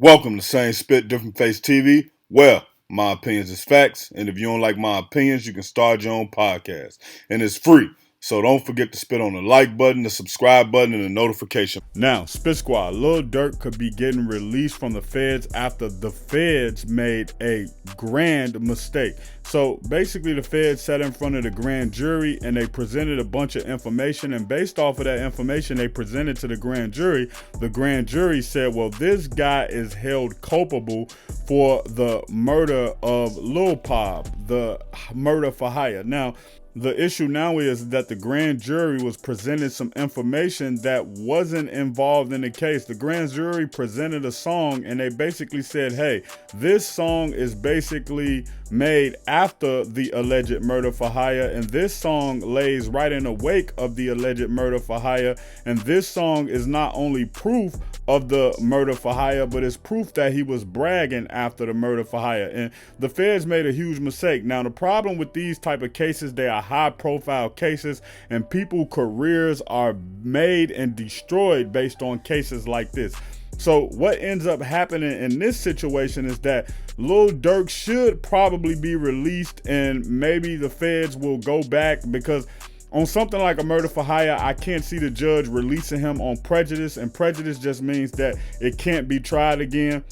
Welcome to Same Spit, Different Face TV. Well, my opinions is facts, and if you don't like my opinions, you can start your own podcast. And it's free. So don't forget to spit on the like button, the subscribe button, and the notification. Now, Spit Squad, Lil Durk could be getting released from the feds after the feds made a grand mistake. So basically, the feds sat in front of the grand jury and they presented a bunch of information. And based off of that information they presented to the grand jury said, well, this guy is held culpable for the murder of Lil Pop, the murder for hire. Now, the issue now is that the grand jury was presented some information that wasn't involved in the case. The grand jury presented a song and they basically said, hey, this song is basically made after the alleged murder for hire, and this song lays right in the wake of the alleged murder for hire, and this song is not only proof of the murder for hire, but it's proof that he was bragging after the murder for hire. And the feds made a huge mistake. Now, the problem with these type of cases, they are high profile cases, and people's careers are made and destroyed based on cases like this. So what ends up happening in this situation is that Lil Durk should probably be released, and maybe the feds will go back, because on something like a murder for hire, I can't see the judge releasing him on prejudice, and prejudice just means that it can't be tried again.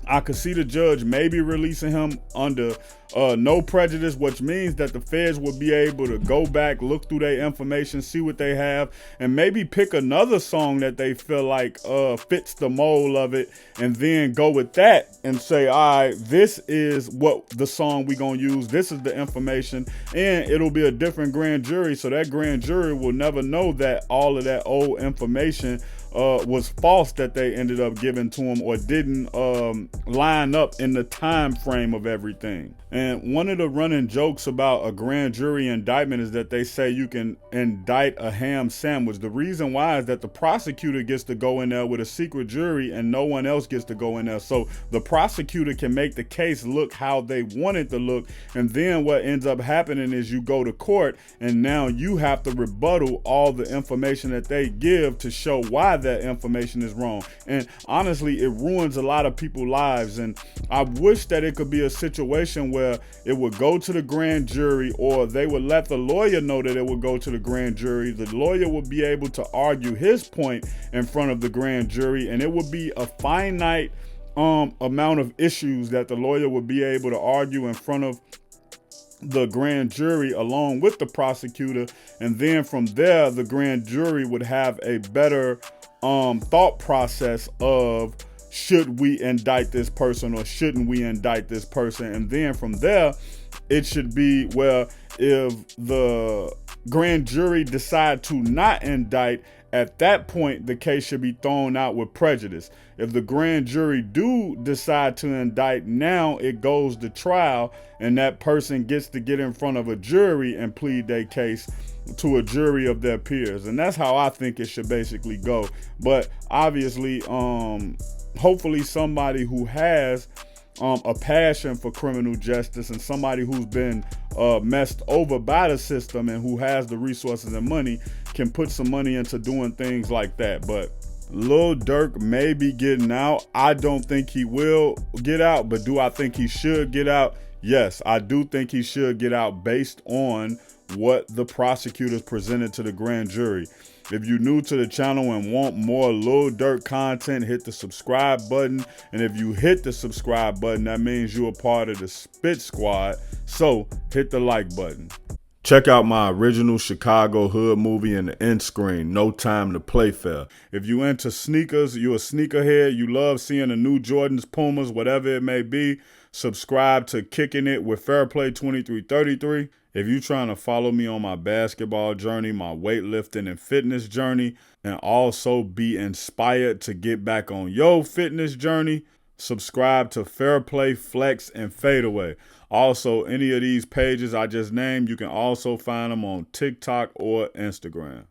I could see the judge maybe releasing him under no prejudice, which means that the feds will be able to go back, look through their information, see what they have, and maybe pick another song that they feel like fits the mold of it, and then go with that and say, all right, this is what the song we gonna use, this is the information, and it'll be a different grand jury, so that grand jury will never know that all of that old information was false that they ended up giving to him, or didn't line up in the time frame of everything. And one of the running jokes about a grand jury indictment is that they say you can indict a ham sandwich. The reason why is that the prosecutor gets to go in there with a secret jury and no one else gets to go in there. So the prosecutor can make the case look how they want it to look, and then what ends up happening is you go to court and now you have to rebuttal all the information that they give to show why that information is wrong. And honestly, it ruins a lot of people's lives, and I wish that it could be a situation where it would go to the grand jury, or they would let the lawyer know that it would go to the grand jury. The lawyer would be able to argue his point in front of the grand jury, and it would be a finite amount of issues that the lawyer would be able to argue in front of the grand jury along with the prosecutor, and then from there the grand jury would have a better thought process of, should we indict this person or shouldn't we indict this person? And then from there, it should be, well, if the grand jury decide to not indict, at that point, the case should be thrown out with prejudice. If the grand jury do decide to indict, now it goes to trial, and that person gets to get in front of a jury and plead their case to a jury of their peers. And that's how I think it should basically go. But obviously, hopefully somebody who has a passion for criminal justice, and somebody who's been messed over by the system and who has the resources and money, can put some money into doing things like that. But Lil Durk may be getting out. I don't think he will get out, but do I think he should get out? Yes, I do think he should get out based on what the prosecutors presented to the grand jury. If you're new to the channel and want more Lil Durk content, hit the subscribe button. And if you hit the subscribe button, that means you're a part of the Spit Squad. So hit the like button. Check out my original Chicago hood movie in the end screen, No Time to Play Fair. If you into sneakers, you a sneakerhead, you love seeing the new Jordans, Pumas, whatever it may be, subscribe to Kicking It with Fair Play 2333. If you're trying to follow me on my basketball journey, my weightlifting and fitness journey, and also be inspired to get back on your fitness journey, subscribe to Fair Play, Flex, and Fadeaway. Also, any of these pages I just named, you can also find them on TikTok or Instagram.